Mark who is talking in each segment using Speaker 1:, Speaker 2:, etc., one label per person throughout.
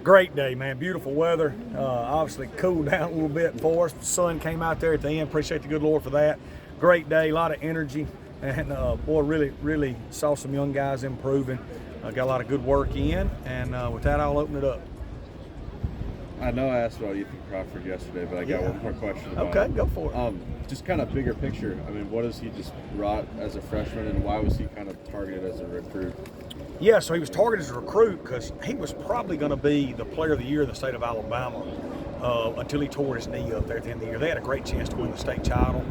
Speaker 1: Great day, man. Beautiful weather. Obviously cooled down a little bit for us. The sun came out there at the end. Appreciate the good Lord for that. Great day, a lot of energy. And boy, really saw some young guys improving. Got a lot of good work in. And with that, I'll open it up.
Speaker 2: I know I asked about Ethan Crawford yesterday, but I got one more question about
Speaker 1: Okay,
Speaker 2: him.
Speaker 1: go for it.
Speaker 2: Just kind of bigger picture. I mean, what has he just brought as a freshman, and why was he kind of targeted as a recruit?
Speaker 1: Yeah, so he was targeted as a recruit because he was probably going to be the player of the year in the state of Alabama until he tore his knee up there at the end of the year. They had a great chance to win the state title.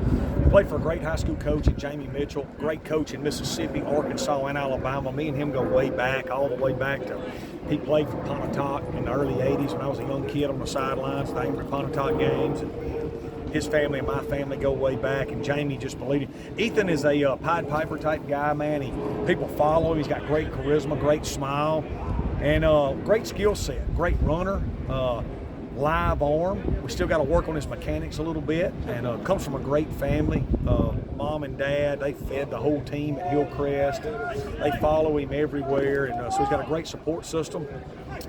Speaker 1: He played for a great high school coach in Jamie Mitchell, great coach in Mississippi, Arkansas, and Alabama. Me and him go way back, all the way back to he played for Pontotoc in the early 80s when I was a young kid on the sidelines, the Angry Pontotoc games. And his family and my family go way back, and Jamie just believed it. Ethan is a Pied Piper type guy, man. People follow him. He's got great charisma, great smile, and great skill set. Great runner, live arm. We still got to work on his mechanics a little bit, and comes from a great family. Mom and dad, they fed the whole team at Hillcrest. They follow him everywhere, and so he's got a great support system.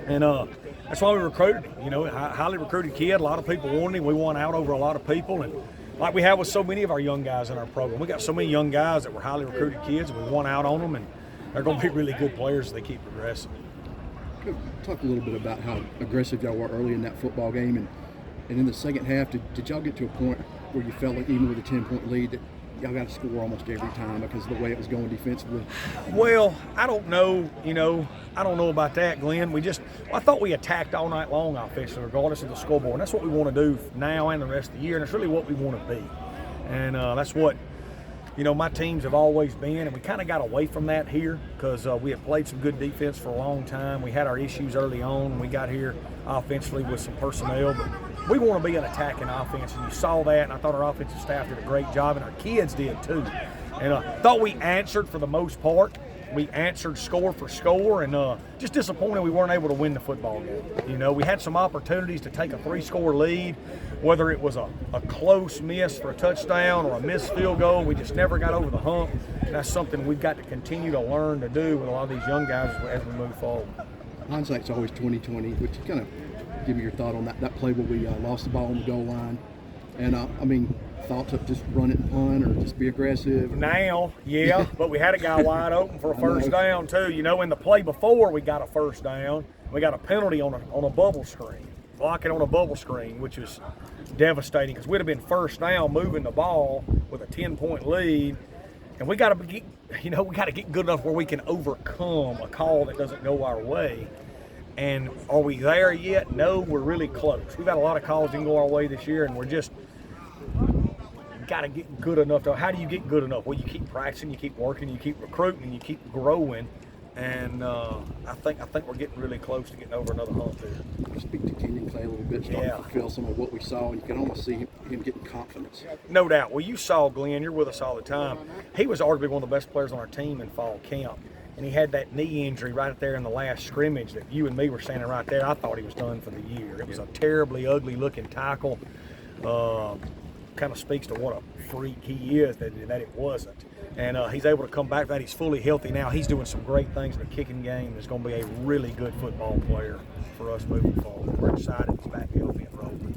Speaker 1: And that's why we recruited him. You know, highly recruited kid. A lot of people wanted him. We won out over a lot of people, and like we have with so many of our young guys in our program, we got so many young guys that were highly recruited kids, and we won out on them, and they're going to be really good players as they keep progressing.
Speaker 3: Talk a little bit about how aggressive y'all were early in that football game, and in the second half, did y'all get to a point where you felt like even with a 10-point lead that y'all got to score almost every time because of the way it was going defensively?
Speaker 1: Well, I don't know. I don't know about that, Glenn. I thought we attacked all night long offensively, regardless of the scoreboard. And that's what we want to do now and the rest of the year, and it's really what we want to be. And that's what, my teams have always been, and we kind of got away from that here because we had played some good defense for a long time. We had our issues early on, and we got here offensively with some personnel, but we want to be an attacking offense, and you saw that, and I thought our offensive staff did a great job, and our kids did too. And I thought we answered for the most part. We answered score for score, and just disappointed we weren't able to win the football game. We had some opportunities to take a 3-score lead, whether it was a close miss for a touchdown or a missed field goal. We just never got over the hump, and that's something we've got to continue to learn to do with a lot of these young guys as we move forward.
Speaker 3: Hindsight's always 20/20, which kind of give me your thought on that play where we lost the ball on the goal line. And, thought to just run it and punt or just be aggressive?
Speaker 1: Now, yeah, but we had a guy wide open for a first down too. In the play before we got a first down, we got a penalty on a bubble screen, blocking on a bubble screen, which was devastating because we'd have been first down moving the ball with a 10-point lead, and we got to get good enough where we can overcome a call that doesn't go our way. And are we there yet? No, we're really close. We've got a lot of calls that can go our way this year, and we're just got to get good enough. How do you get good enough? Well, you keep practicing, you keep working, you keep recruiting, and you keep growing. And I think we're getting really close to getting over another hump there.
Speaker 3: Speak to Kenyen Clay a little bit, starting to fulfill some of what we saw, and you can almost see him getting confidence.
Speaker 1: No doubt. Well, you saw Glenn. You're with us all the time. He was arguably one of the best players on our team in fall camp. And he had that knee injury right there in the last scrimmage that you and me were standing right there. I thought he was done for the year. It was a terribly ugly looking tackle. Kind of speaks to what a freak he is that it wasn't. And he's able to come back from that. He's fully healthy now. He's doing some great things in the kicking game. He's going to be a really good football player for us moving forward. We're excited he's back healthy and rolling.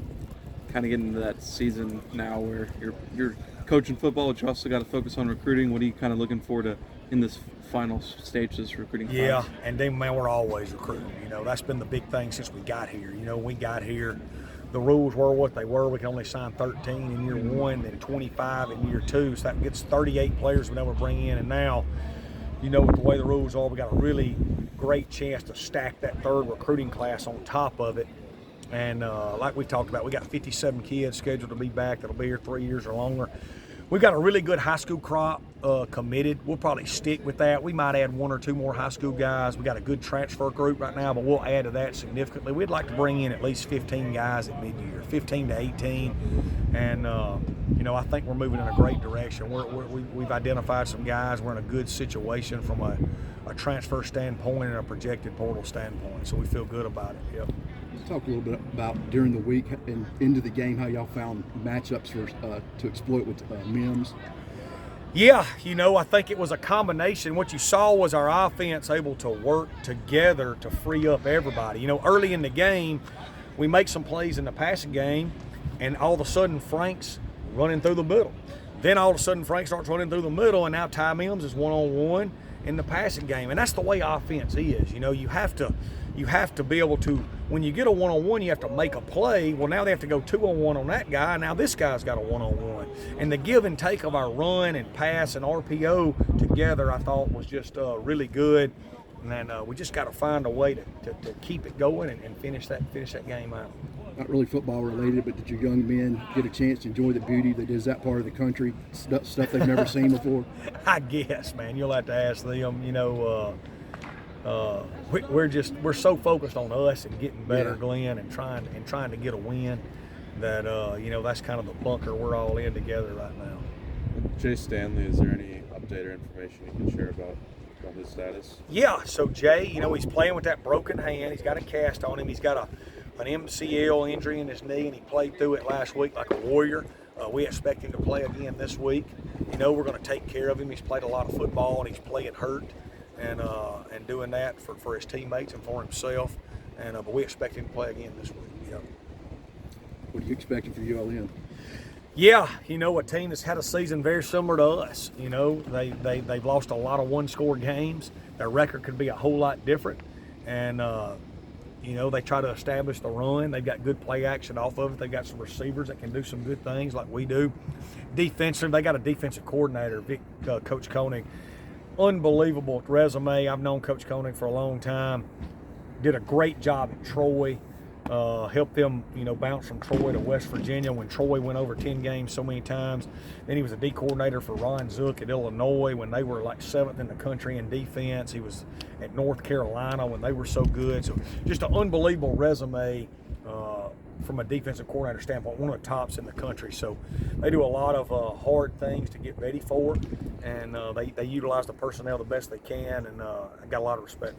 Speaker 4: Kind of getting into that season now where you're coaching football, but you also got to focus on recruiting. What are you kind of looking forward to in this final stage, this recruiting class?
Speaker 1: Yeah, and then, man, we're always recruiting. That's been the big thing since we got here. We got here, the rules were what they were. We can only sign 13 in year one, then 25 in year two. So that gets 38 players we never bring in. And now, with the way the rules are, we got a really great chance to stack that third recruiting class on top of it. And like we talked about, we got 57 kids scheduled to be back that'll be here 3 years or longer. We've got a really good high school crop committed. We'll probably stick with that. We might add 1 or 2 more high school guys. We got a good transfer group right now, but we'll add to that significantly. We'd like to bring in at least 15 guys at mid-year, 15 to 18. And, I think we're moving in a great direction. We've identified some guys. We're in a good situation from a transfer standpoint and a projected portal standpoint, so we feel good about it. Yep.
Speaker 3: Talk a little bit about during the week and into the game how y'all found matchups to exploit with Mims.
Speaker 1: Yeah, I think it was a combination. What you saw was our offense able to work together to free up everybody. Early in the game, we make some plays in the passing game, and all of a sudden Frank's running through the middle. Then all of a sudden Frank starts running through the middle, and now Ty Mims is one-on-one in the passing game. And that's the way offense is. You have to be able to, when you get a one-on-one, you have to make a play. Well, now they have to go 2-on-1 on that guy. Now this guy's got a one-on-one. And the give and take of our run and pass and RPO together, I thought was just really good. And then we just got to find a way to keep it going and finish that game out.
Speaker 3: Not really football related, but did your young men get a chance to enjoy the beauty that is that part of the country, stuff they've never seen before?
Speaker 1: I guess, man. You'll have to ask them. We're so focused on us and getting better,
Speaker 3: Yeah.
Speaker 1: Glenn, and trying to get a win that that's kind of the bunker we're all in together right now.
Speaker 2: Jay Stanley, is there any update or information you can share about his status?
Speaker 1: Yeah, so Jay, he's playing with that broken hand. He's got a cast on him. He's got an MCL injury in his knee, and he played through it last week like a warrior. We expect him to play again this week. We're going to take care of him. He's played a lot of football, and he's playing hurt and doing that for his teammates and for himself. But we expect him to play again this week. Yeah.
Speaker 3: What are you expecting for ULM?
Speaker 1: Yeah, a team that's had a season very similar to us. They've lost a lot of one-score games. Their record could be a whole lot different. And, they try to establish the run. They've got good play action off of it. They've got some receivers that can do some good things like we do. Defensive, they got a defensive coordinator, Coach Koenig. Unbelievable resume. I've known Coach Koenig for a long time. Did a great job at Troy. Helped them, bounce from Troy to West Virginia when Troy went over 10 games so many times. Then he was a D coordinator for Ron Zook at Illinois when they were like 7th in the country in defense. He was at North Carolina when they were so good. So just an unbelievable resume from a defensive coordinator standpoint, one of the tops in the country. So they do a lot of hard things to get ready for, and they utilize the personnel the best they can, and I got a lot of respect.